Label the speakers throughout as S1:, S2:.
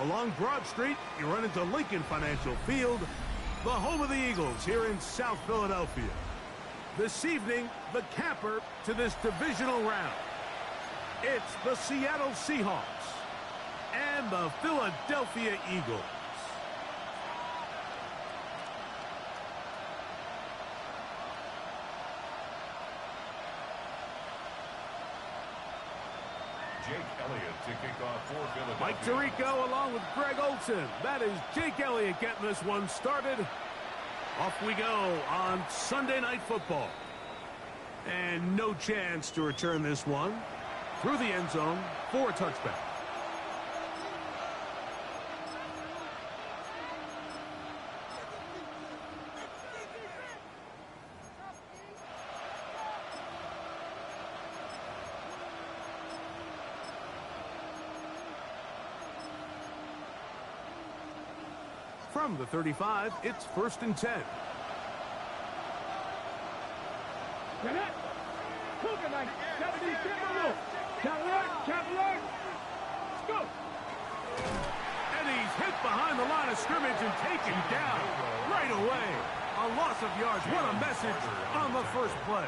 S1: Along Broad Street, you run into Lincoln Financial Field, the home of the Eagles here in South Philadelphia. This evening, the capper to this divisional round. It's the Seattle Seahawks and the Philadelphia Eagles.
S2: Jake Elliott to kick off for Philadelphia.
S1: Mike Tirico along with Greg Olsen. That is Jake Elliott getting this one started. Off we go on Sunday Night Football. And no chance to return this one through the end zone for a touchback. From the 35, it's 1st and 10. And he's hit behind the line of scrimmage and taken down right away. A loss of yards. What a message on the first play.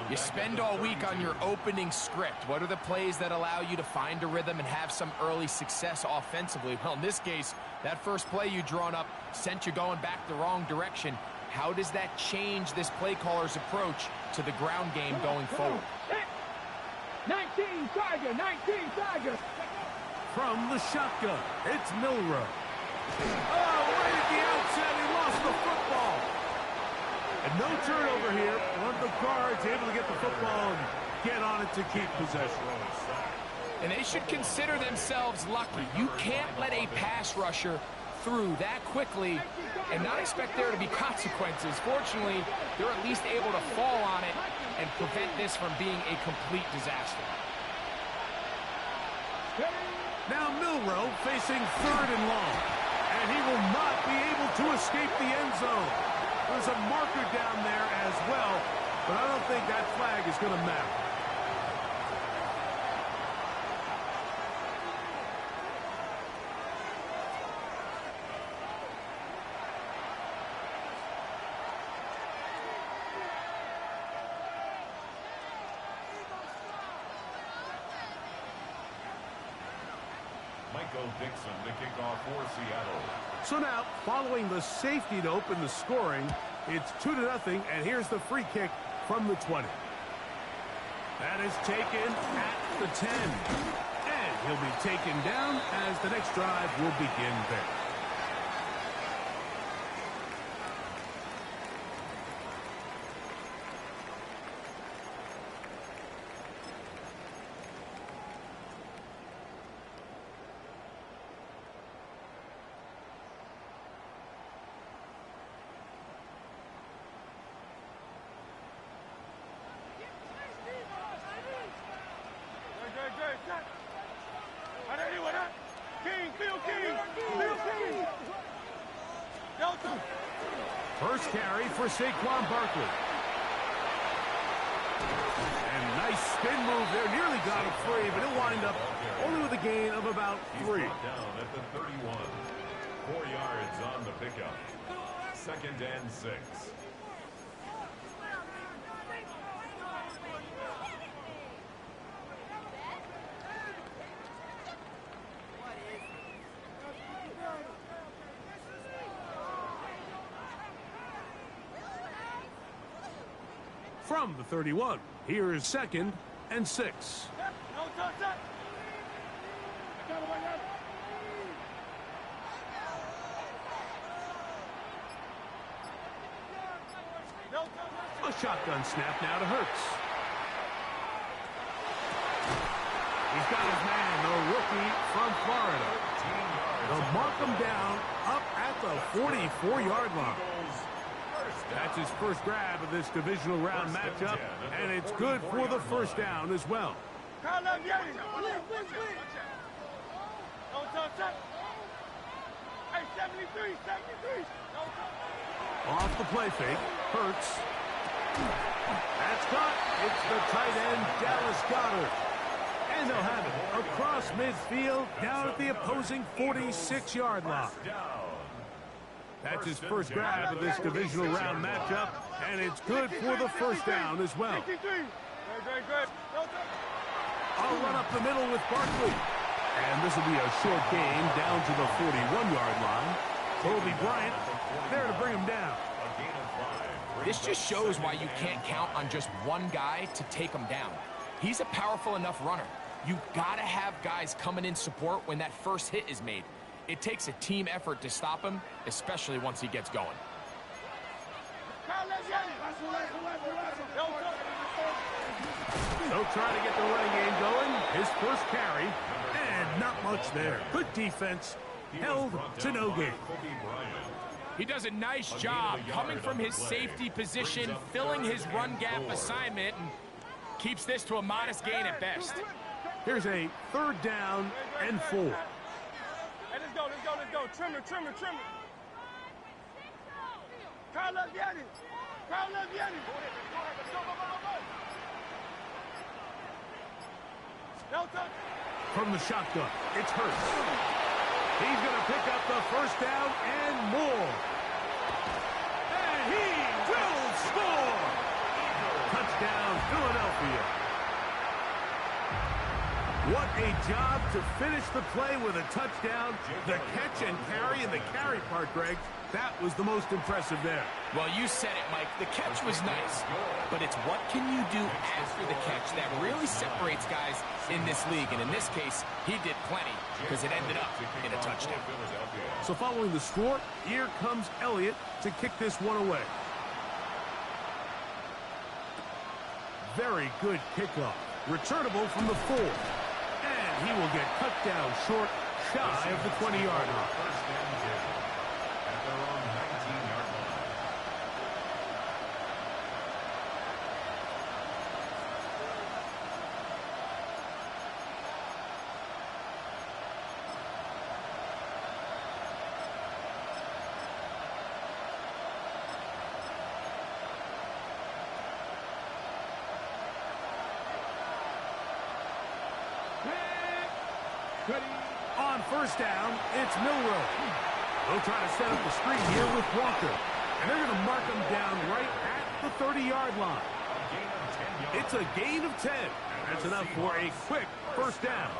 S3: You spend all week on your opening script. What are the plays that allow you to find a rhythm and have some early success offensively? Well, in this case, that first play you drawn up sent you going back the wrong direction. How does that change this play caller's approach to the ground game going forward?
S4: 19 Tiger, 19 Tiger.
S1: From the shotgun, it's Milroe. Oh, right at the outset, he lost the football. And no turnover here. One of the guards able to get the football and get on it to keep possession.
S3: And they should consider themselves lucky. You can't let a pass rusher through that quickly and not expect there to be consequences. Fortunately, they're at least able to fall on it and prevent this from being a complete disaster.
S1: Now Milroe facing 3rd and long. And he will not be able to escape the end zone. There's a marker down there as well, but I don't think that flag is going to matter.
S2: Michael Dixon to kick off for Seattle.
S1: So now, following the safety to open the scoring, it's 2-0, and here's the free kick from the 20. That is taken at the 10. And he'll be taken down as the next drive will begin there. First carry for Saquon Barkley. And nice spin move there. Nearly got it free, but he'll wind up only with a gain of about 3.
S2: Down at the 31. 4 yards on the pickup. 2nd and 6.
S1: From the 31, here is 2nd and 6. A shotgun snap now to Hurts. He's got his man, the rookie from Florida. They'll mark him down up at the 44-yard line. That's his first grab of this divisional round matchup, and it's good for the first down as well. Off the play fake, Hurts. That's caught. It's the tight end, Dallas Goedert. And they'll have it across midfield, down at the opposing 46-yard line. That's his first grab of this divisional round matchup, and it's good for the first down as well. I'll run up the middle with Barkley. And this will be a short gain down to the 41-yard line. Kobe Bryant there to bring him down.
S3: This just shows why you can't count on just one guy to take him down. He's a powerful enough runner. You've got to have guys coming in support when that first hit is made. It takes a team effort to stop him, especially once he gets going.
S1: So trying to get the running game going. His first carry, and not much there. Good defense, held to no gain.
S3: He does a nice job coming from his safety position, filling his run gap assignment, and keeps this to a modest gain at best.
S1: Here's a third down and 4.
S5: Hey, let's go. Trim it. Carl, let's get it.
S1: From the shotgun, it's Hurts. He's going to pick up the first down and more. And he will score! Touchdown, Philadelphia. What a job to finish the play with a touchdown. The catch and carry, and the carry part, Greg, that was the most impressive there.
S3: Well, you said it, Mike. The catch was nice, but it's what can you do after the catch that really separates guys in this league. And in this case, he did plenty because it ended up in a touchdown.
S1: So following the score, here comes Elliott to kick this one away. Very good kickoff. Returnable from the 4. And he will get cut down short, shy of the 20-yard line.
S2: At their own 19-yard line.
S1: On first down, it's Milroe. They'll try to set up the screen here with Walker. And they're going to mark him down right at the 30-yard line. It's a gain of 10. That's enough for a quick first down.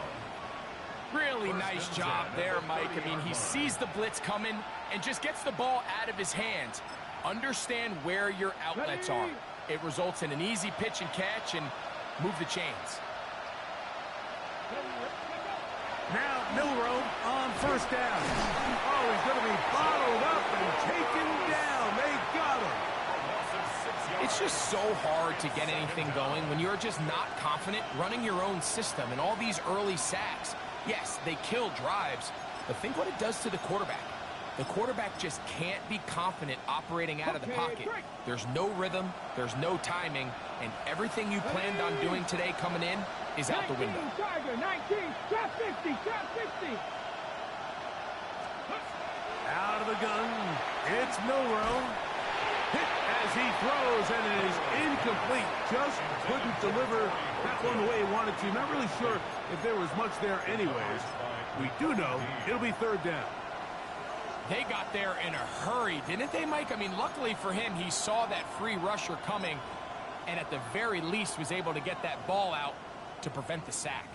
S3: Really nice job there, Mike. I mean, he sees the blitz coming and just gets the ball out of his hands. Understand where your outlets are. It results in an easy pitch and catch and move the chains.
S1: Now Milroe on first down. Oh, he's going to be bottled up and taken down. They got him.
S3: It's just so hard to get anything going when you're just not confident running your own system and all these early sacks. Yes, they kill drives, but think what it does to the quarterback. The quarterback just can't be confident operating out of the pocket. There's no rhythm, there's no timing, and everything you planned on doing today coming in is out the window.
S4: 19, trap 50.
S1: Out of the gun, it's Milroe. Hit as he throws, and it is incomplete. Just couldn't deliver that one the way he wanted to. Not really sure if there was much there anyways. We do know it'll be third down.
S3: They got there in a hurry, didn't they, Mike? I mean, luckily for him, he saw that free rusher coming and at the very least was able to get that ball out to prevent the sack.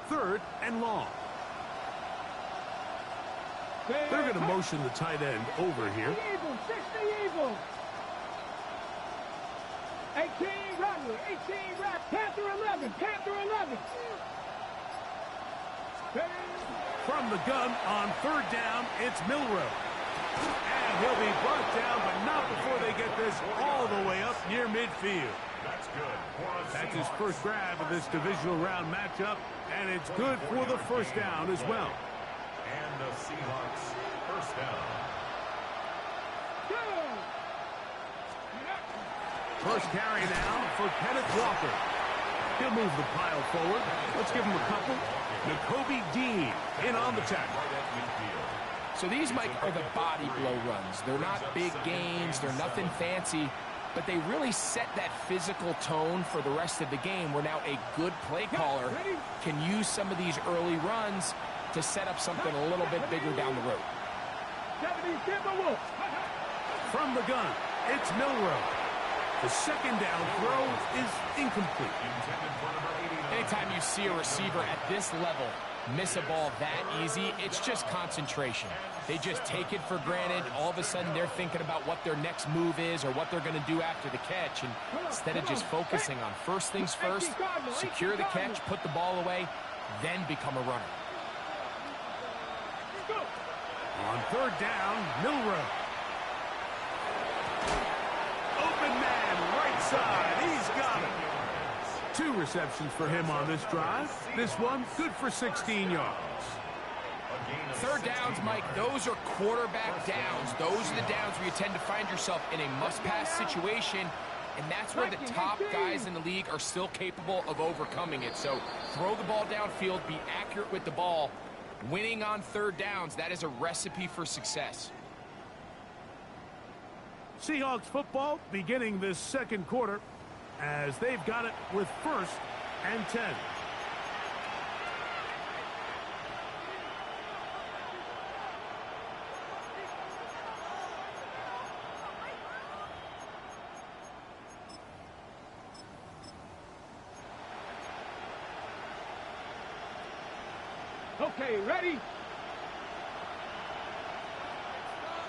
S1: Third and long. They're going to motion the tight end over here.
S4: 60 Eagles. 18 Rattler, 18 Rattler, Panther 11.
S1: From the gun on third down, it's Milroe. And he'll be brought down, but not before they get this all the way up near midfield.
S2: That's good.
S1: That's his first grab of this divisional round matchup, and it's good for the first down as well.
S2: And the Seahawks first down.
S1: First carry now for Kenneth Walker. He'll move the pile forward. Let's give him a couple. Nakobe Dean in on the tackle.
S3: So these, Mike, are the body blow runs. They're not big gains. They're nothing fancy. But they really set that physical tone for the rest of the game where now a good play caller can use some of these early runs to set up something a little bit bigger down the road.
S1: From the gun, it's Milroe. The second down throw is incomplete.
S3: Anytime you see a receiver at this level miss a ball that easy, it's just concentration. They just take it for granted. All of a sudden, they're thinking about what their next move is or what they're going to do after the catch. And instead of just focusing on first things first, secure the catch, put the ball away, then become a runner.
S1: On third down, Milroe. Open man, right side. He's got it. 2 receptions for him on this drive. This one, good for 16 yards.
S3: Third downs, Mike, those are quarterback downs. Those are the downs where you tend to find yourself in a must-pass situation, and that's where the top guys in the league are still capable of overcoming it. So throw the ball downfield, be accurate with the ball. Winning on third downs, that is a recipe for success.
S1: Seahawks football beginning this second quarter as they've got it with 1st and 10.
S4: Okay, ready?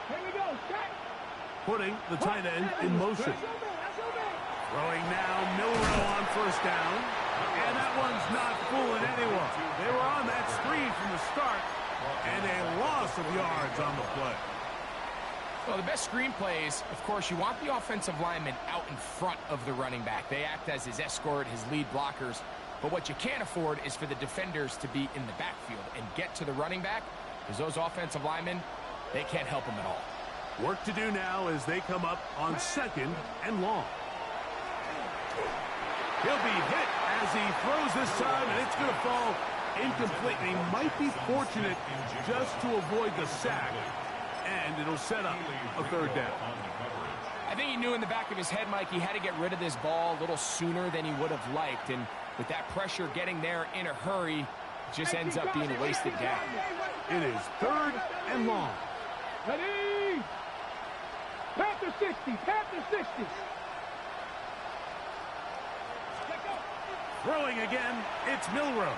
S4: Here we go, set.
S1: Putting the tight end in motion. Throwing now, Milroe on first down. And that one's not fooling anyone. They were on that screen from the start, and a loss of yards on the play.
S3: Well, the best screen plays, of course, you want the offensive lineman out in front of the running back. They act as his escort, his lead blockers. But what you can't afford is for the defenders to be in the backfield and get to the running back, because those offensive linemen, they can't help them at all.
S1: Work to do now as they come up on 2nd and long. He'll be hit as he throws this time, and it's going to fall incomplete. And he might be fortunate just to avoid the sack, and it'll set up a third down.
S3: I think he knew in the back of his head, Mike, he had to get rid of this ball a little sooner than he would have liked. And with that pressure getting there in a hurry, it just ends up being a wasted down.
S1: It is 3rd and long.
S4: Ready? Panther 60, Panther 60.
S1: Throwing again, it's Milroe.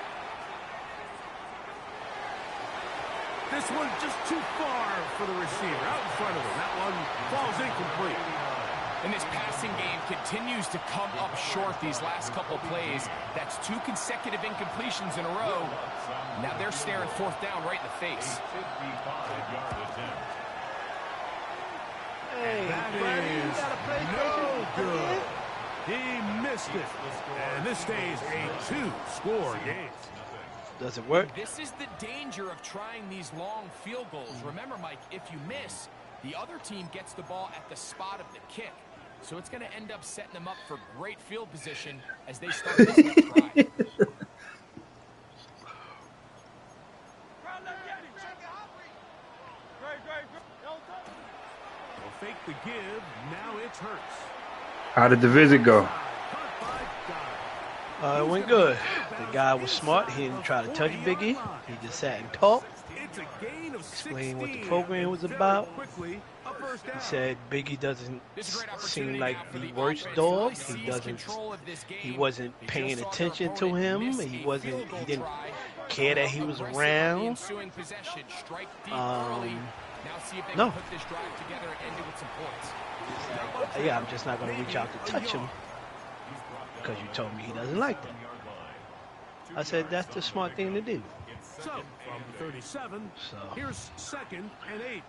S1: This one just too far for the receiver, out in front of him. That one falls incomplete.
S3: And this passing game continues to come up short these last couple plays. That's 2 consecutive incompletions in a row. Now they're staring 4th down right in the face.
S1: Hey, that is no good. He missed it. And this stays a 2-score game.
S6: Does it work?
S3: This is the danger of trying these long field goals. Remember, Mike, if you miss, the other team gets the ball at the spot of the kick. So it's going to end up setting them up for great field position as they start this next drive.
S1: They'll fake the give. Now it's Hurts.
S7: How did the visit go?
S6: It went good. The guy was smart. He didn't try to touch Biggie. He just sat and talked. Explained what the program was about. He said Biggie doesn't seem like the worst dog. He wasn't paying attention to him. He didn't care that he was around. No. Yeah, I'm just not going to reach out to touch him because you told me he doesn't like that. I said that's the smart thing to do.
S1: So, from 37, here's 2nd and 8.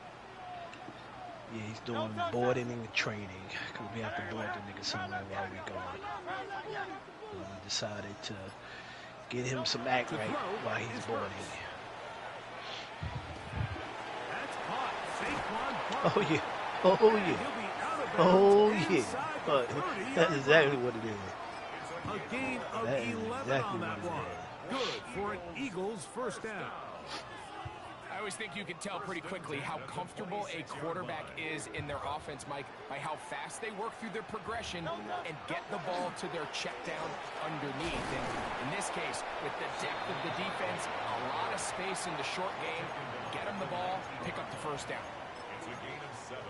S6: Yeah, he's doing boarding and training because we have to board the nigga somewhere while we're gone. We decided to get him some act right while he's boarding. Oh, yeah. Oh, yeah. Oh, yeah. That's exactly what it is.
S1: A gain of 11 on that one. Good for an Eagles first down.
S3: always think you can tell pretty quickly how comfortable a quarterback is in their offense, Mike, by how fast they work through their progression and get the ball to their check down underneath. And in this case, with the depth of the defense, a lot of space in the short game, get them the ball, pick up the first down.
S2: It's a gain of 7.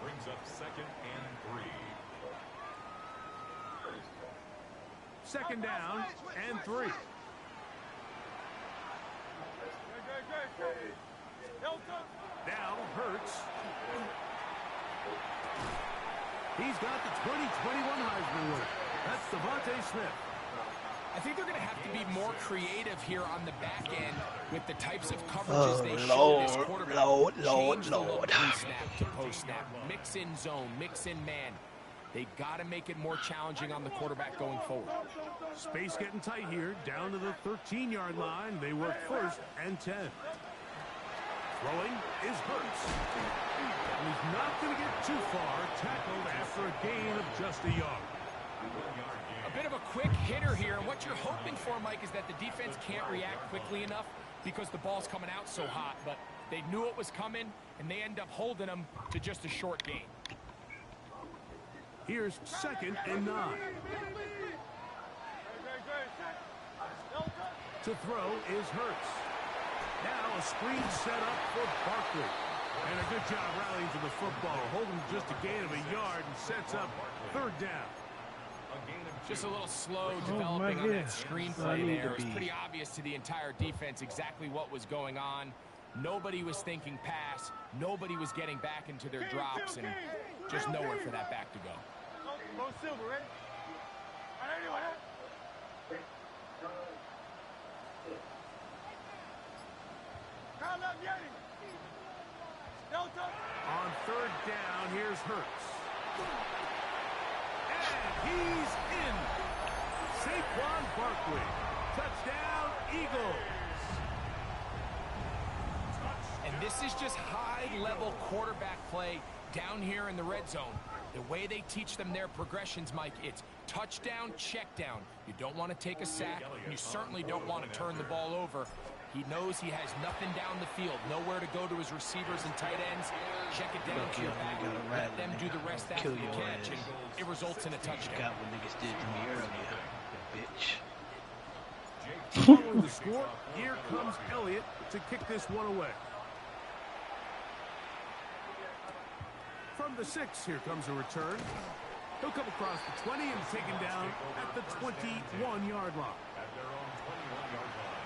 S2: Brings up 2nd and 3.
S1: Second down and 3. Now Hurts. He's got the 2021 Heisman winner. That's Devontae Smith.
S3: I think they're going to have to be more creative here on the back end with the types of coverages they show this quarterback. Change the look pre-snap to post-snap. Mix in zone, mix in man. They've got to make it more challenging on the quarterback going forward.
S1: Space getting tight here, down to the 13-yard line. They work 1st and 10. Throwing is Hurts. And he's not going to get too far, tackled after a gain of just a yard.
S3: A bit of a quick hitter here. And what you're hoping for, Mike, is that the defense can't react quickly enough because the ball's coming out so hot. But they knew it was coming, and they end up holding them to just a short gain.
S1: Here's 2nd and 9. To throw is Hurts. Now a screen set up for Barkley. And a good job rallying to the football. Holding just a gain of a yard and sets up 3rd down.
S3: Just a little slow developing on that screenplay there. It was pretty obvious to the entire defense exactly what was going on. Nobody was thinking pass. Nobody was getting back into their drops, and just nowhere for that back to go.
S1: On 3rd down, here's Hurts. And he's in. Saquon Barkley. Touchdown, Eagles.
S3: And this is just high-level quarterback play down here in the red zone. The way they teach them their progressions, Mike, it's touchdown, check down. You don't want to take a sack, and you certainly don't want to turn the ball over. He knows he has nothing down the field, nowhere to go to his receivers and tight ends. Check it down to your back, let them do the rest after the catch, and it results in a touchdown.
S6: Got what niggas did to me earlier, bitch.
S1: Following the score, here comes Elliott to kick this one away. From the 6, here comes a return. He'll come across the 20 and taken down at the 21-yard line.
S2: At their own 21-yard line.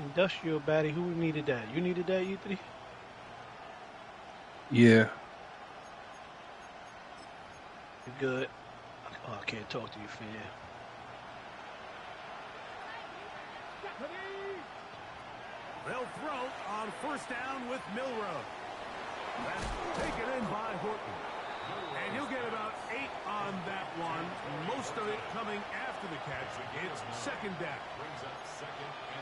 S6: Industrial baddie, who needed that? You needed that, E3?
S7: Yeah.
S6: You good? Oh, I can't talk to you, fam.
S1: They'll throw on 1st down with Milroe. That's taken in by Horton. And he'll get about 8 on that one. Most of it coming after the catch. It's 2nd down.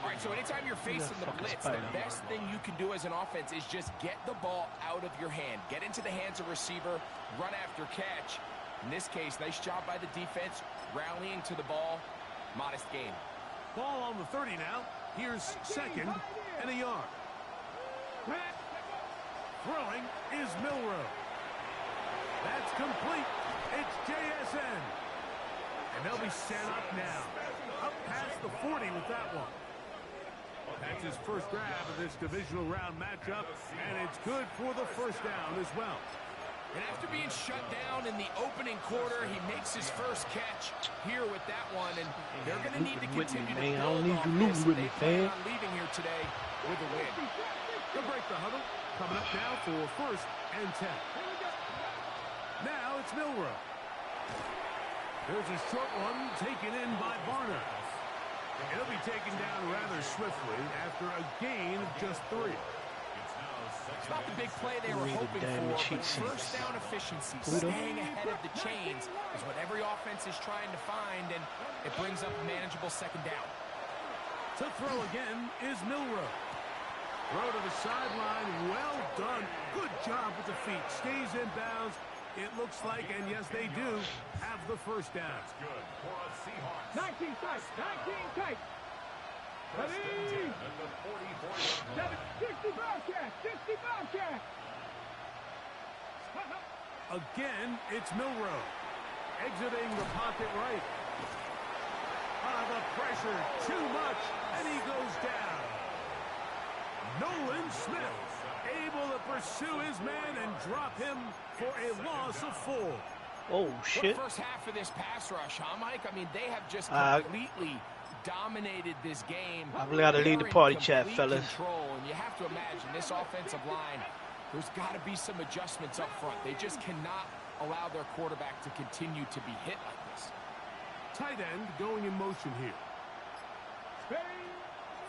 S3: All right, so anytime you're facing the blitz, the best thing you can do as an offense is just get the ball out of your hand. Get into the hands of receiver, run after catch. In this case, nice job by the defense, rallying to the ball. Modest gain.
S1: Ball on the 30 now. Here's 2nd and a yard. Throwing is Milroe. That's complete. It's JSN. And they'll be set up now. Up past the 40 with that one. That's his first grab of this divisional round matchup, and it's good for the 1st down as well.
S3: And after being shut down in the opening quarter, he makes his first catch here with that one, and they're going to need to continue to build on this. They plan on leaving here today with a win.
S1: They'll break the huddle. Coming up now for 1st and 10. Now it's Milroe. There's a short one taken in by Varner. It'll be taken down rather swiftly after a gain of just 3.
S3: It's not the big play they were hoping for, but first down efficiency, staying ahead of the chains is what every offense is trying to find, and it brings up a manageable 2nd down.
S1: To throw again is Milroe. Throw to the sideline, well done. Good job with the feet. Stays in bounds It looks like, and yes, they do, have the first down.
S2: That's good for a Seahawks.
S4: 19 tight. 19 tight.
S2: First
S4: Ready?
S2: and 10 at the 44-yard line.
S4: 60 Bobcat. 60 Bobcat.
S1: Again, it's Milrow. Exiting the pocket right. The pressure, too much, and he goes down. Nolan Smith able to pursue his man and drop him for a loss of 4.
S6: Oh, shit.
S3: What first half of this pass rush, huh, Mike? I mean, they have just completely dominated this game.
S6: I'm going to lead the party chat, fellas.
S3: Control, and you have to imagine this offensive line, there's got to be some adjustments up front. They just cannot allow their quarterback to continue to be hit like this.
S1: Tight end going in motion here.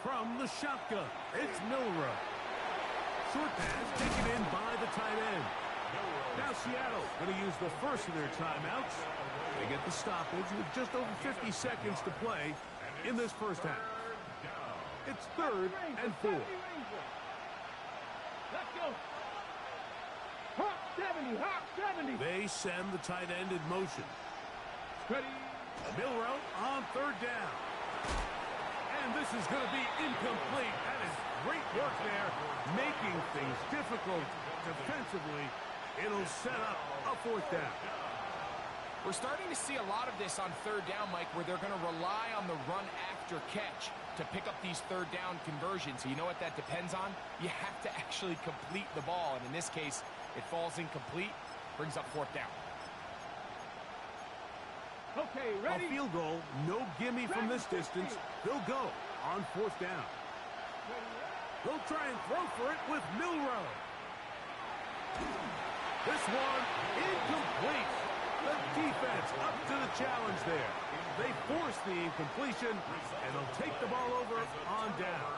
S1: From the shotgun, it's Milrow. Short pass taken in by the tight end. Now Seattle going to use the first of their timeouts. They get the stoppage with just over 50 seconds to play in this first half. It's 3rd and 4.
S4: Let's go. Hot 70. Hot 70.
S1: They send the tight end in motion.
S4: Ready?
S1: Milrow on 3rd down. And this is going to be incomplete. That is great work there, making things difficult defensively. It'll set up a 4th down.
S3: We're starting to see a lot of this on 3rd down, Mike, where they're going to rely on the run after catch to pick up these 3rd down conversions. So you know what that depends on? You have to actually complete the ball. And in this case, it falls incomplete, brings up 4th down.
S4: Okay, ready?
S1: A field goal, no gimme from this distance. They'll go on 4th down. They'll try and throw for it with Milrow. This one incomplete. The defense up to the challenge there. They force the incompletion, and they'll take the ball over on down.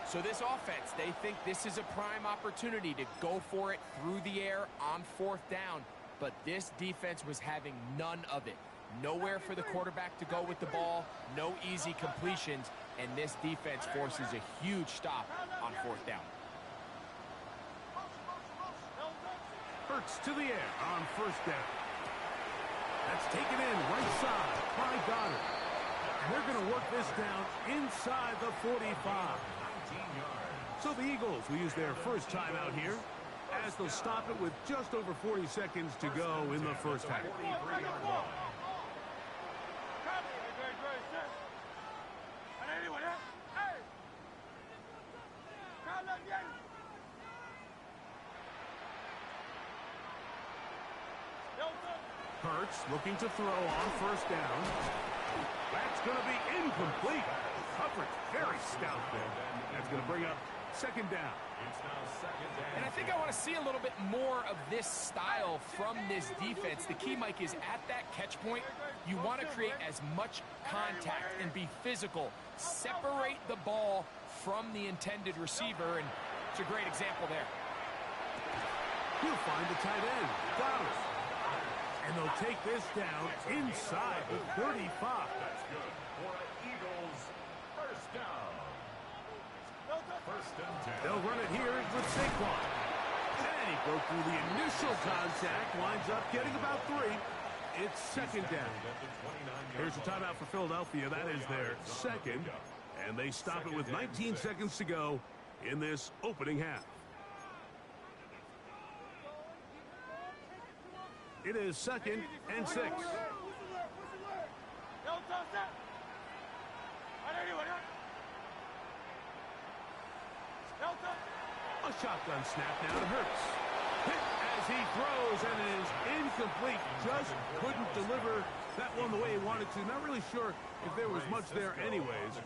S3: So this offense, they think this is a prime opportunity to go for it through the air on 4th down. But this defense was having none of it. Nowhere for the quarterback to go with the ball, no easy completions, and this defense forces a huge stop on 4th down.
S1: Hurts to the air on 1st down. That's taken in right side by Goddard. And they're going to work this down inside the 45. So the Eagles will use their first timeout here, as they'll stop it with just over 40 seconds to go in the first half. Hurts looking to throw on 1st down. That's going to be incomplete. Coverage very stout there. That's going to bring up 2nd down.
S3: And I think I want to see a little bit more of this style from this defense. The key, Mike, is at that catch point, you want to create as much contact and be physical. Separate the ball from the intended receiver, and it's a great example there.
S1: He'll find the tight end, Goddard. And they'll take this down inside the 35.
S2: That's good for an Eagles first down. 1st and 10.
S1: They'll run it here with Saquon. And he broke through the initial contact, winds up getting about 3. It's 2nd down. Here's a timeout for Philadelphia. That is their 2nd. And they stop it with 19 seconds to go in this opening half. It is 2nd and 6. A shotgun snap now to Hurts. Hit as he throws, and it is incomplete. Just couldn't deliver that one the way he wanted to. Not really sure if there was much there anyways.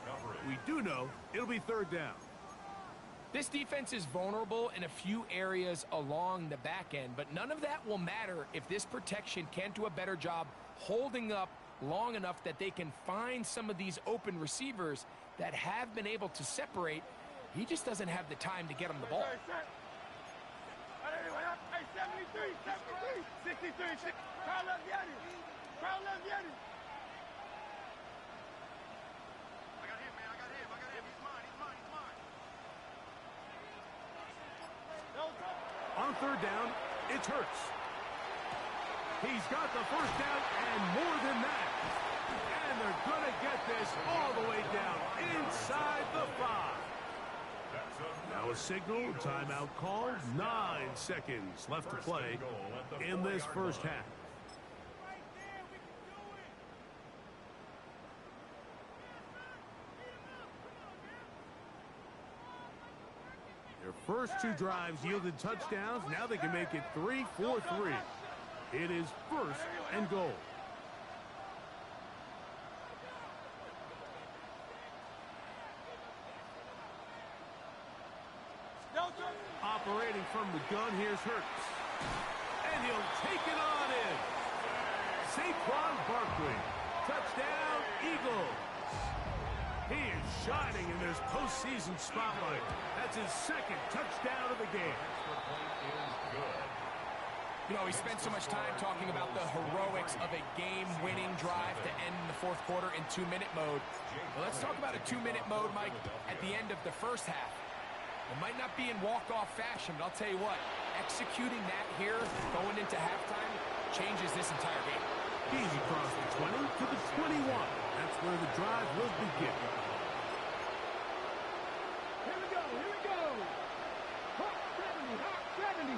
S1: We do know it'll be 3rd down.
S3: This defense is vulnerable in a few areas along the back end, but none of that will matter if this protection can't do a better job holding up long enough that they can find some of these open receivers that have been able to separate. He just doesn't have the time to get them the ball.
S4: 73, 63. Carl Leviani.
S5: I got him, man. He's mine.
S1: On 3rd down, It's Hurts. He's got the first down and more than that. And they're going to get this all the way down inside the 5. Now a signal, timeout called. 9 seconds left to play in this first half. Their first 2 drives yielded touchdowns. Now they can make it 3-4-3. It is first and goal. Operating from the gun, here's Hurts. And he'll take it on in. Saquon Barkley. Touchdown, Eagles. He is shining in this postseason spotlight. That's his 2nd touchdown of the game.
S3: You know, we spent so much time talking about the heroics of a game-winning drive to end the 4th quarter in 2-minute mode. Well, let's talk about a 2-minute mode, Mike, at the end of the first half. It might not be in walk-off fashion, but I'll tell you what, executing that here, going into halftime, changes this entire game.
S1: He's across the 20 to the 21. That's where the drive will begin.
S4: Here we go, here we go. Hawk 70, Hawk 70.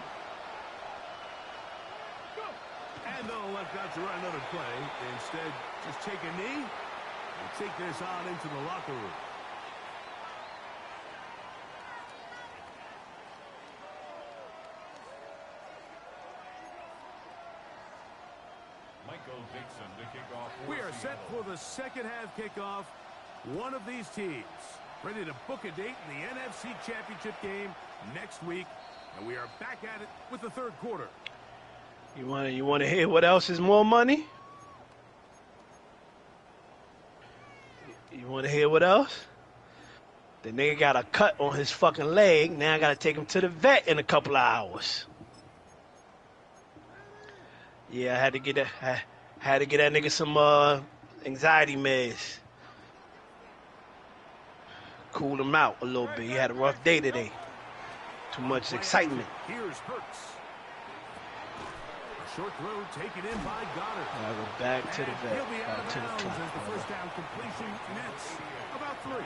S4: Go.
S1: And they'll elect not to run another play. Instead, just take a knee and take this on into the locker room. We are set for the second half kickoff. One of these teams ready to book a date in the NFC Championship game next week. And we are back at it with the 3rd quarter.
S6: You want to hear what else is more money? You want to hear what else? The nigga got a cut on his fucking leg. Now I got to take him to the vet in a couple of hours. Yeah, I had to get that nigga some anxiety meds. Cool him out a little bit. He had a rough day today. Too much excitement.
S1: Here's Hurts. A short throw taken in by Goddard.
S6: I go back to the vet.
S1: He'll be out of
S6: To the
S1: bounds
S6: clock.
S1: as the first down completion nets about 3.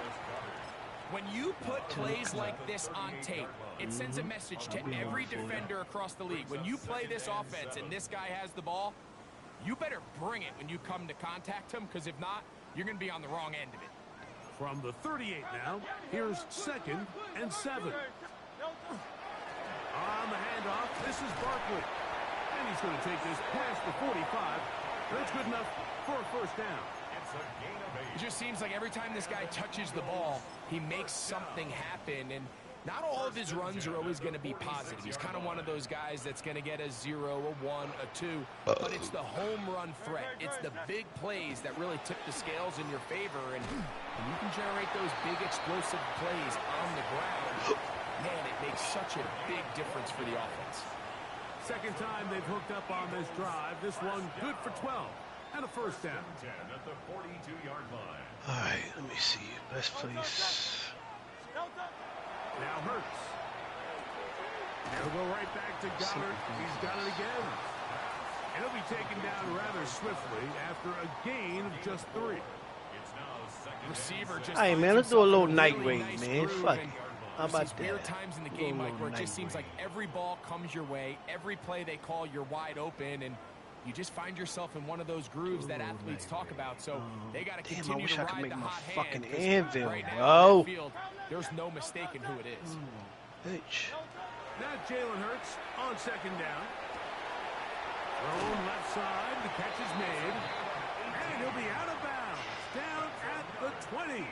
S3: When you put plays like this on tape, it sends a message to every defender across the league. When you play this offense and this guy has the ball, you better bring it when you come to contact him, because if not, you're going to be on the wrong end of it.
S1: From the 38 now, here's 2nd and 7. On the handoff, this is Barkley. And he's going to take this past the 45. That's good enough for a first down.
S3: It just seems like every time this guy touches the ball, he makes something happen. And not all of his runs are always going to be positive. He's kind of one of those guys that's going to get a 0, a 1, a 2. But it's the home run threat. It's the big plays that really tip the scales in your favor. And when you can generate those big explosive plays on the ground, man, it makes such a big difference for the offense.
S1: Second time they've hooked up on this drive. This one good for 12 and a first down.
S2: 10 at the 42-yard line.
S6: All right, let me see. Best place.
S1: Now Hurts. He'll go right back to Goddard. He's got it again. And he'll be taken down rather swiftly after a gain of just 3.
S3: Receiver just
S6: Hey, man, let's do a little night raid, man. Fuck it. How about
S3: There's weird
S6: that?
S3: times in the game, Mike, where it just seems like every ball comes your way, every play they call, you're wide open, and you just find yourself in one of those grooves that athletes talk about. So they got to
S6: Damn, I
S3: continue
S6: wish
S3: to
S6: I could
S3: ride
S6: make
S3: the
S6: my
S3: hot
S6: fucking
S3: hand, 'cause
S6: anvil,
S3: right now
S6: bro.
S3: on the field, there's no mistaking who it is.
S6: Bitch.
S1: Now Jalen Hurts on second down. Thrown left side. The catch is made. And he'll be out of bounds. Down at the 20.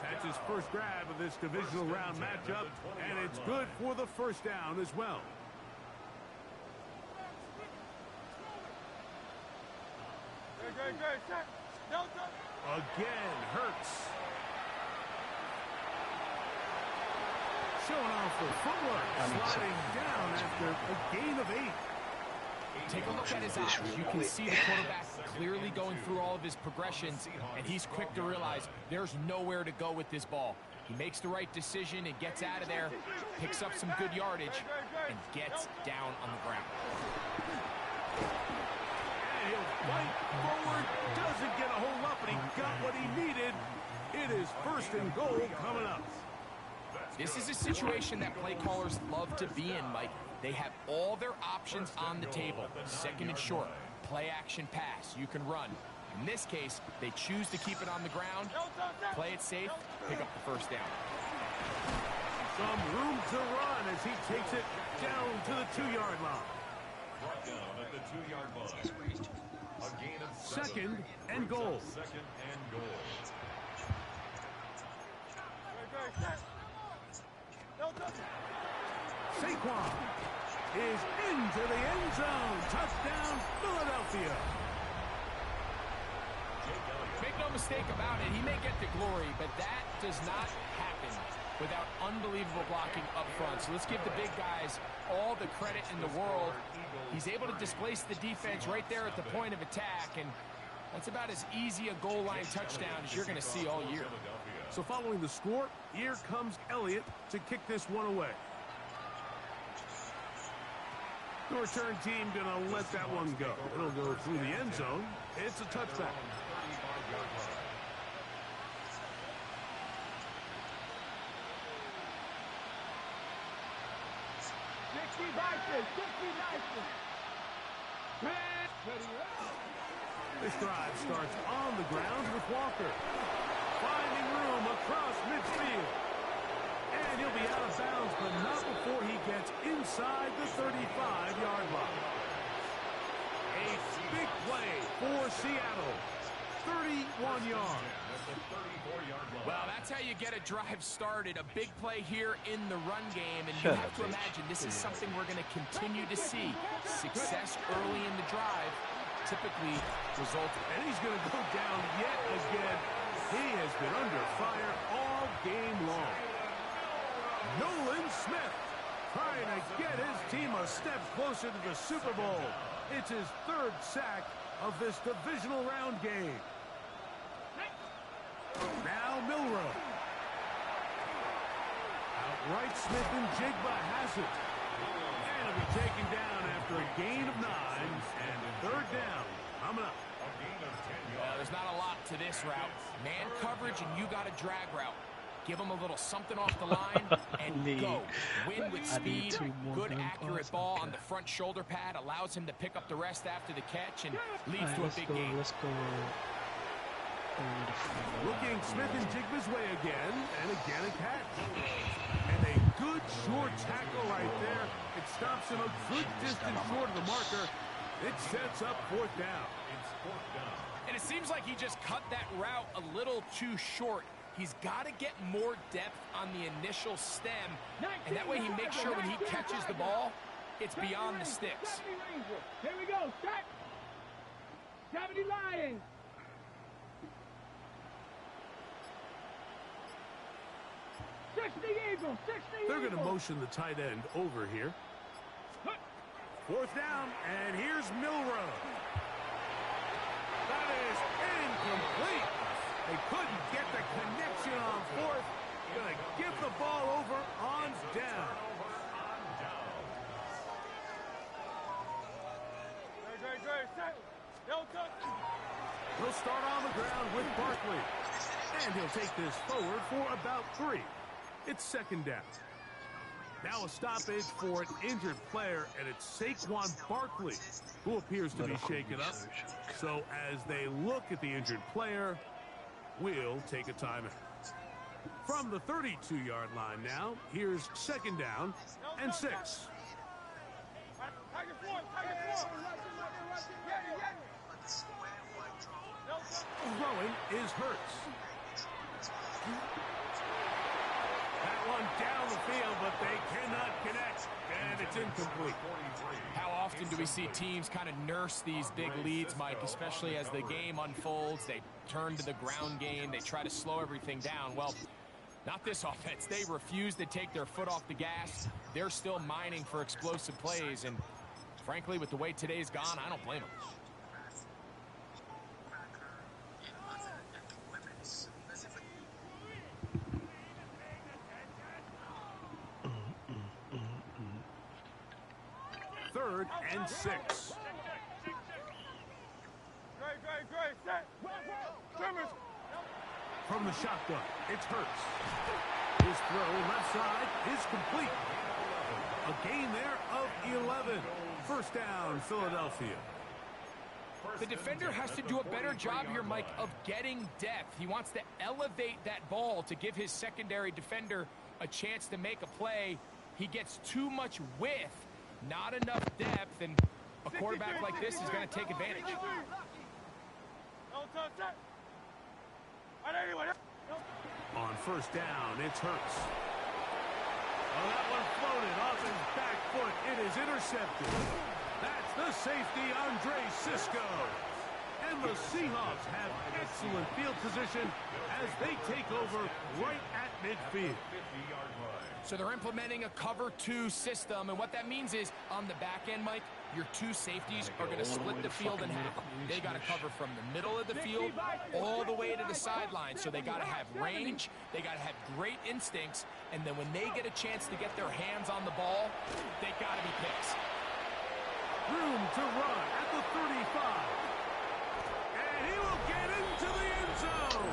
S1: That's his first grab of this divisional round matchup. And it's good for the first down as well. Again, Hurts. Showing off the footwork. Sliding down after a gain of 8.
S3: Take a look at his eyes. You can see the quarterback clearly going through all of his progressions, and he's quick to realize there's nowhere to go with this ball. He makes the right decision and gets out of there, picks up some good yardage, and gets down on the ground.
S1: And he'll fight forward, doesn't get a whole lot, but he got what he needed. It is 1st and goal coming up.
S3: This is a situation that play callers love to be in, Mike. They have all their options on the table. 2nd and short, play action pass, you can run. In this case, they choose to keep it on the ground, play it safe, pick up the 1st down.
S1: Some room to run as he takes it down to the 2-yard line.
S2: Brought down at the 2-yard line. A gain of
S1: 2nd and goal.
S2: 2nd and goal.
S1: Saquon is into the end zone. Touchdown, Philadelphia.
S3: Make no mistake about it, he may get the glory, but that does not happen without unbelievable blocking up front. So let's give the big guys all the credit in the world. He's able to displace the defense right there at the point of attack, and that's about as easy a goal line touchdown as you're going to see all year.
S1: So following the score, here comes Elliott to kick this one away. The return team going to let that one go. It'll go through the end zone. It's a touchback.
S4: 60 nicely, 60 nicely.
S1: This drive starts on the ground with Walker. Finding room across midfield. And he'll be out of bounds, but not before he gets inside the 35-yard line. A big play for Seattle. 31 yards.
S3: Well, that's how you get a drive started. A big play here in the run game. And you have to imagine this is something we're going to continue to see. Success early in the drive typically results.
S1: And he's going to go down yet again. He has been under fire all game long. Nolan Smith trying to get his team a step closer to the Super Bowl. It's his 3rd sack of this divisional round game. Now Milroe. Outright Smith and Jigba has it. And it'll be taken down after a gain of 9 and 3rd down coming up.
S3: There's not a lot to this route. Man coverage and you got a drag route. Give him a little something off the line and go. Win with speed. Good accurate ball on the front shoulder pad allows him to pick up the rest after the catch and leads to a big game.
S6: Let's go.
S1: Looking Smith and Jigba's way again, and again a catch. And a good short tackle right there. It stops him a good distance short of the marker. It sets up 4th down.
S2: It's 4th down.
S3: And it seems like he just cut that route a little too short. He's got to get more depth on the initial stem, and that way he makes sure when he catches the ball, it's beyond the sticks.
S4: Here we go, start. 70 Lions.
S1: They're going to motion the tight end over here. 4th down, and here's Milroe. That is incomplete. They couldn't get the connection on 4th. Going to give the ball over on down. He'll start on the ground with Barkley. And he'll take this forward for about 3. It's 2nd down. Now a stoppage for an injured player, and it's Saquon Barkley who appears to be shaken up. So as they look at the injured player, we'll take a timeout. From the 32-yard line now, here's 2nd down and 6. Throwing is Hurts. That one down the field, but they cannot connect, and it's incomplete.
S3: How often do we see teams kind of nurse these big leads, Mike, especially as the game unfolds? They turn to the ground game. They try to slow everything down. Well, not this offense. They refuse to take their foot off the gas. They're still mining for explosive plays, and frankly, with the way today's gone, I don't blame them.
S1: 3rd and 6. From the shotgun, it's Hurts. His throw left side is complete. A gain there of 11. First down, Philadelphia.
S3: The defender has to do a better job here, Mike, of getting depth. He wants to elevate that ball to give his secondary defender a chance to make a play. He gets too much width, not enough depth, and a quarterback like this is going to take advantage.
S1: On first down, it's Hurts. Oh, that one floated off his back foot. It is intercepted. That's the safety, Andre Cisco. And the Seahawks have excellent field position as they take over right at midfield.
S3: So they're implementing a cover 2 system, and what that means is on the back end, Mike, your 2 safeties are going to split the field in half. They got to cover from the middle of the field all the way to the sideline. So they got to have range, they got to have great instincts, and then when they get a chance to get their hands on the ball, they got to be picks.
S1: Room to run at the 35. And he will get into the end zone.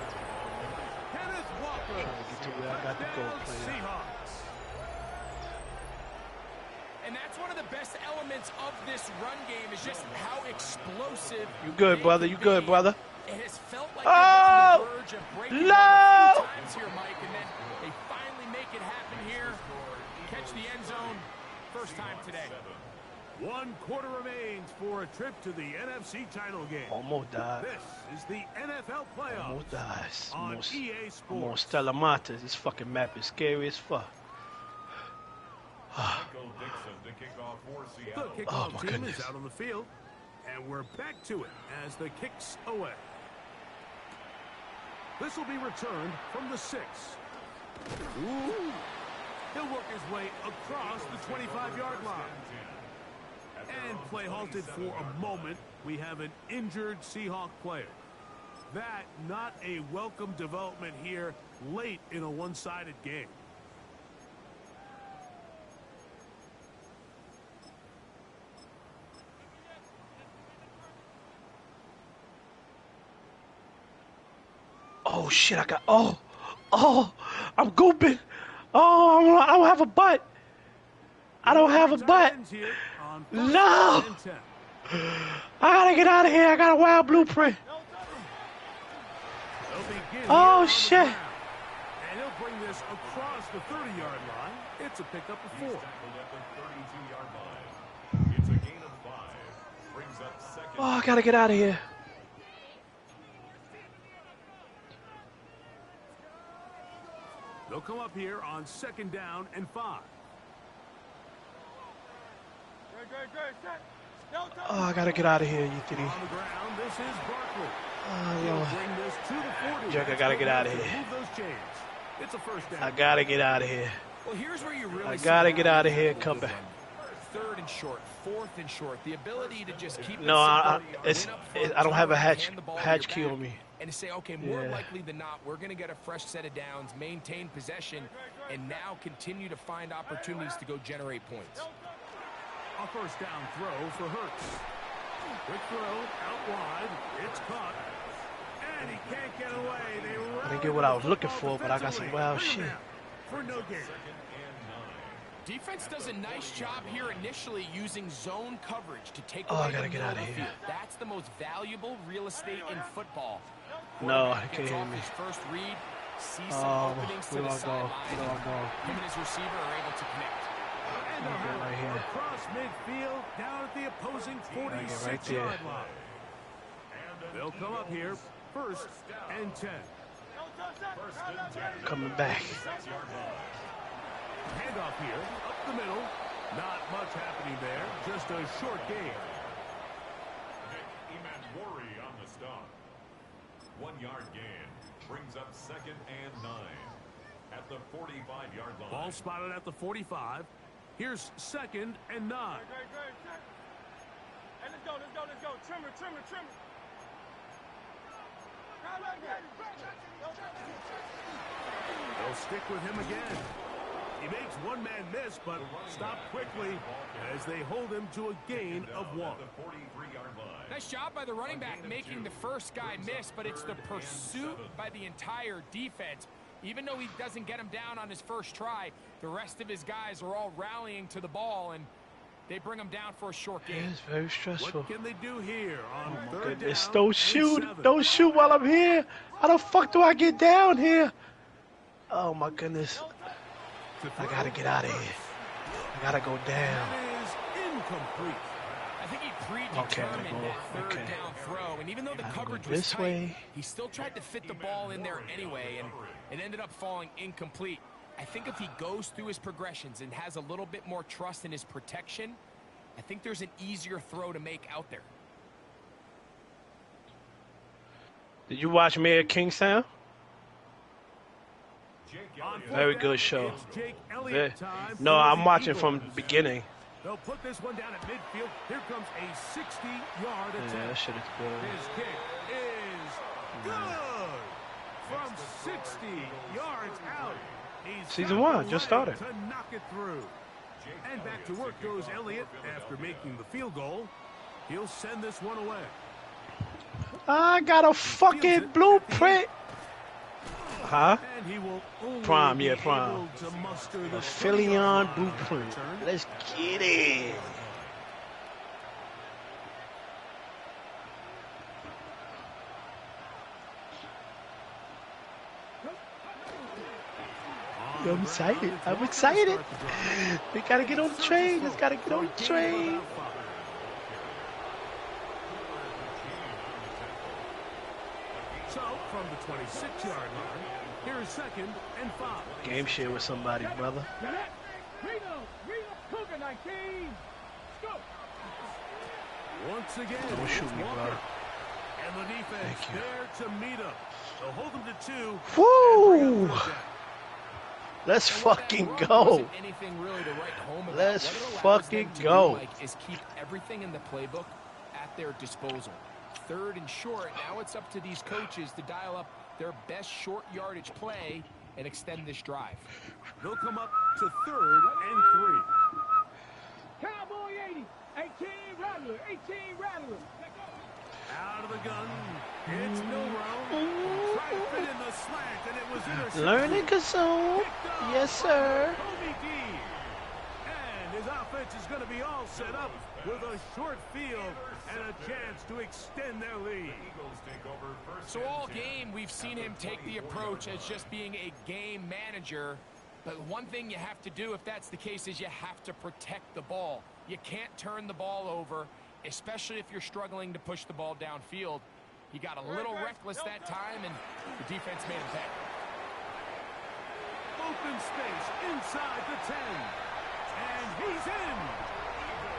S1: Kenneth Walker.
S6: Trying to get to where I got the goal player.
S1: Seahawks.
S3: And that's one of the best elements of this run game is just how explosive.
S6: You good, brother? You good, brother?
S3: It has felt like
S6: oh,
S3: they're on the verge of breaking
S6: no!
S3: a few times here, Mike, and then they finally make it happen here. Catch the end zone first time today.
S1: 1 quarter remains for a trip to the NFC title game.
S6: Almost died.
S1: This is the NFL playoffs.
S6: Almost dies.
S1: On
S6: Almost,
S1: EA
S6: I'm on
S1: Sports.
S6: Stella Montes. This fucking map is scary as fuck.
S2: Michael Dixon to kick off for
S1: The
S2: Seattle.
S1: kickoff
S6: my
S1: team
S6: goodness.
S1: is out on the field, and we're back to it as the kicks away. This will be returned from the 6. Ooh. He'll work his way across the 25-yard line. And play halted for a moment. We have an injured Seahawk player. That not a welcome development here late in a one-sided game.
S6: Oh shit! I got. Oh! I'm gooping. Oh, I don't have a butt. I don't have a butt. No! I gotta get out of here. I got a wild blueprint. Oh shit!
S1: And he'll bring this across the 30-yard line. It's a pickup of 4.
S2: It's a gain of 5. Brings up second.
S6: Oh, I gotta get out of here.
S1: They'll come up here on 2nd down and 5.
S6: Oh, I gotta get out of here, you titty.
S1: On the ground, this is Barkley.
S6: Oh,
S1: He'll
S6: Lord.
S1: bring this to the 40.
S6: Jack, I gotta get out of here.
S1: Move those chains. It's a first down.
S6: I gotta get out of here.
S3: Well, here's where you really
S6: I
S3: see
S6: gotta
S3: the
S6: get out of
S3: value
S6: here
S3: of
S6: and come
S3: the
S6: back.
S3: run. 3rd and short, 4th and short. The ability to just keep
S6: No, I don't have a hatch key on me.
S3: And to say, okay, more
S6: Yeah.
S3: likely than not, we're going to get a fresh set of downs, maintain possession, and now continue to find opportunities to go generate points.
S1: A first down throw for Hurts. Quick throw out wide. It's caught. And he can't get away.
S6: I didn't get what I was looking for, but I got some wild shit.
S1: For no gain.
S3: Defense does a nice job here initially using zone coverage to take
S6: Oh,
S3: away
S6: I gotta
S3: the
S6: get
S3: middle
S6: outta
S3: of the
S6: here.
S3: field. That's the most valuable real estate in football.
S6: No,
S3: Quarterback
S6: he
S3: gets
S6: can't
S3: off
S6: hear me.
S3: his first read, sees some
S6: Oh,
S3: openings to
S6: where do
S3: the
S6: I go?
S3: sideline.
S6: Where do I go?
S3: Him and his receiver are able to connect.
S1: And they'll
S6: Okay,
S1: have
S6: right
S1: it
S6: here.
S1: across midfield down at the opposing
S6: right
S1: 46-yard
S6: there.
S1: line. They'll come up here 1st and 10.
S6: Coming back.
S1: Handoff here, up the middle. Not much happening there, just a short gain.
S2: Imanwori on the stop. 1-yard gain. Brings up 2nd and 9. At the 45-yard line.
S1: Ball spotted at the 45. Here's 2nd and 9.
S4: Hey, let's go. Trimmer.
S1: They'll stick with him again. He makes one man miss, but stopped quickly as they hold him to a gain of 1.
S3: Nice job by the running back making the first guy miss, but it's the pursuit by the entire defense. Even though he doesn't get him down on his first try, the rest of his guys are all rallying to the ball, and they bring him down for a short game.
S6: It's very stressful.
S1: What can they do here on third
S6: Goodness,
S1: down
S6: don't
S1: and
S6: shoot.
S1: 7?
S6: Don't shoot while I'm here. How the fuck do I get down here? Oh, my goodness. I gotta get out of here. I gotta go down.
S1: That is incomplete.
S3: I think he predetermined that third down throw, and even though the coverage was
S6: this
S3: tight,
S6: way.
S3: he still tried to fit the ball in there anyway, and it ended up falling incomplete. I think if he goes through his progressions and has a little bit more trust in his protection, I think there's an easier throw to make out there.
S6: Did you watch Mayor of Kingstown? Very good show. No, I'm watching from the beginning.
S1: They'll put this one down at midfield. Here comes a 60-yard attempt.
S6: Yeah, that shit is good.
S1: His kick is good. From 60 yards out.
S6: Season 1 just started.
S1: To knock it through. And back to work goes Elliott after making the field goal. He'll send this one away.
S6: I got a fucking blueprint. Huh?
S1: And he will only
S6: Prime,
S1: be
S6: yeah, Prime.
S1: able to muster the
S6: A Philion
S1: 20-yard
S6: blueprint.
S1: return.
S6: Let's get it. I'm excited. I'm excited. We gotta get on the train. Let's gotta get on the train.
S1: So, from the 26-yard line, here's 2nd and 5.
S6: Game share with somebody, brother.
S4: Reno, Cougar 19. Go.
S1: Once again,
S6: Don't shoot
S1: it's
S6: me,
S1: Walker.
S6: brother.
S1: And the defense
S6: Thank you.
S1: there to meet him. They'll hold him to 2.
S6: Woo! Let's fucking go. Let's fucking go.
S3: Is keep everything in the playbook at their disposal. 3rd and short. Now it's up to these coaches to dial up their best short yardage play and extend this drive.
S1: They'll come up to 3rd and 3.
S4: Cowboy 80. 18 Rattler. 18 Rattler.
S1: Out of the gun. It's Milrow. Tried to fit in the slant, and it was intercepted.
S6: Learning Kazoo. Yes, sir.
S1: Kobe D. And his offense is going to be all set up with a short field and a chance to extend their lead.
S3: So all game, we've seen him take the approach as just being a game manager. But one thing you have to do if that's the case is you have to protect the ball. You can't turn the ball over, especially if you're struggling to push the ball downfield. He got a little reckless that time, and the defense made him pay.
S1: Open space inside the 10. And he's in.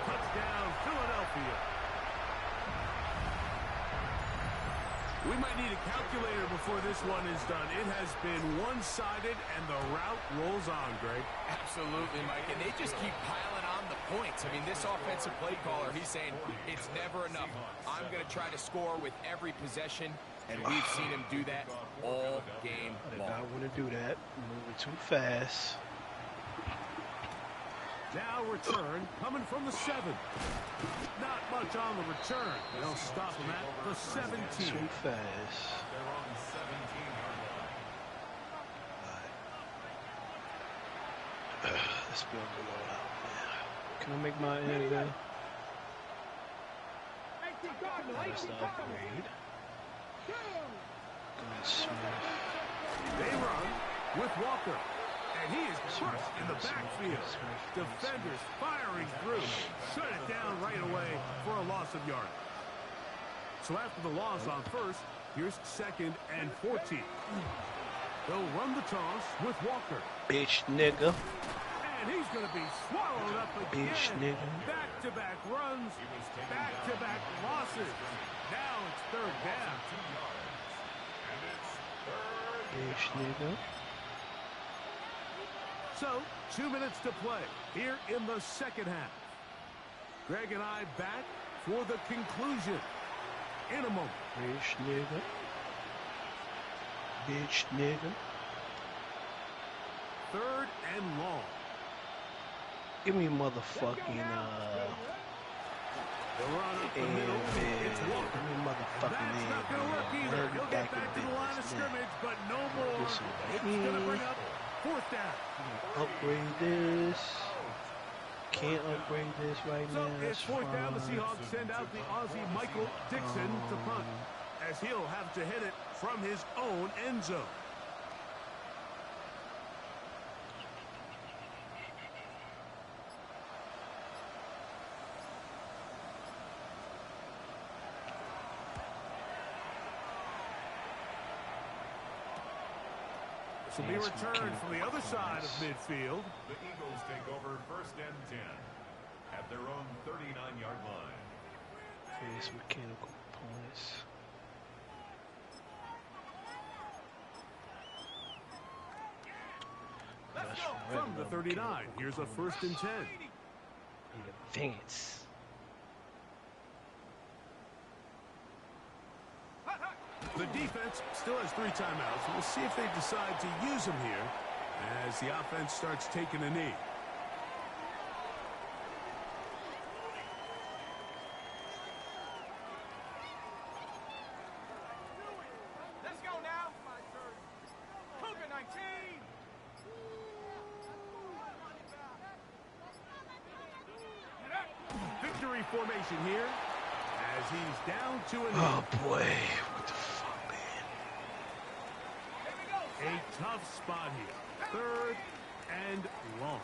S1: Touchdown, Philadelphia. We might need a calculator before this one is done. It has been one-sided, and the route rolls on, Greg.
S3: Absolutely, Mike, and they just keep piling on the points. I mean, this offensive play caller, he's saying it's never enough. I'm going to try to score with every possession, and we've seen him do that all game long.
S6: I want to do that. Moving too fast.
S1: Now return coming from the 7. Not much on the return. They'll stop him at the 17.
S6: Too fast. Let's build the load out. Can I make my end there?
S4: 18 Cardinal. 18
S6: That's the
S4: Cardinal.
S6: upgrade. Good Smith.
S1: They run with Walker. And he is crushed in the backfield. Defenders firing through. Shut it down right away for a loss of yard. So after the loss on 1st, here's 2nd and 14. They'll run the toss with Walker.
S6: Bitch nigga.
S1: And he's going to be swallowed up again.
S6: Bitch nigga.
S1: Back-to-back runs. Back-to-back losses. Now it's 3rd down.
S6: Bitch nigga.
S1: So, 2 minutes to play here in the 2nd half. Greg and I back for the conclusion in a moment.
S6: Bitch nigga. Bitch nigga.
S1: 3rd and long.
S6: Give me motherfucking
S1: The run up the middle. It's Walker.
S6: Give me motherfucking
S1: That's not going to work either. He'll get back to the line of scrimmage, but no more. It's going to bring up 4th down.
S6: Upgrade this. Can't upgrade this right now.
S1: So it's 4th down. The Seahawks send out the Aussie Michael Dixon to punt, as he'll have to hit it from his own end zone. This will be returned from the other side of midfield.
S2: The Eagles take over 1st and 10 at their own 39-yard line.
S6: Various mechanical components.
S1: From the 39, here's a 1st and 10.
S6: Advance.
S1: The defense still has 3 timeouts. We'll see if they decide to use them here as the offense starts taking a knee.
S5: Let's go now. Cougar 19.
S1: Victory formation here as he's down to a knee.
S6: Oh boy, what the fuck, man?
S1: A tough spot here. 3rd and long.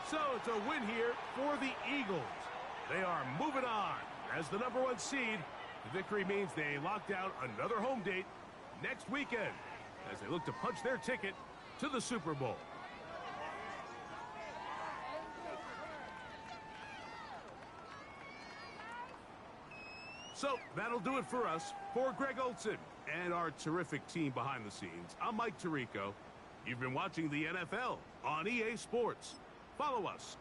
S1: So it's a win here for the Eagles. They are moving on as the #1 seed. The victory means they locked out another home date next weekend as they look to punch their ticket to the Super Bowl. So that'll do it for us. For Greg Olsen and our terrific team behind the scenes, I'm Mike Tirico. You've been watching the NFL on EA Sports. Follow us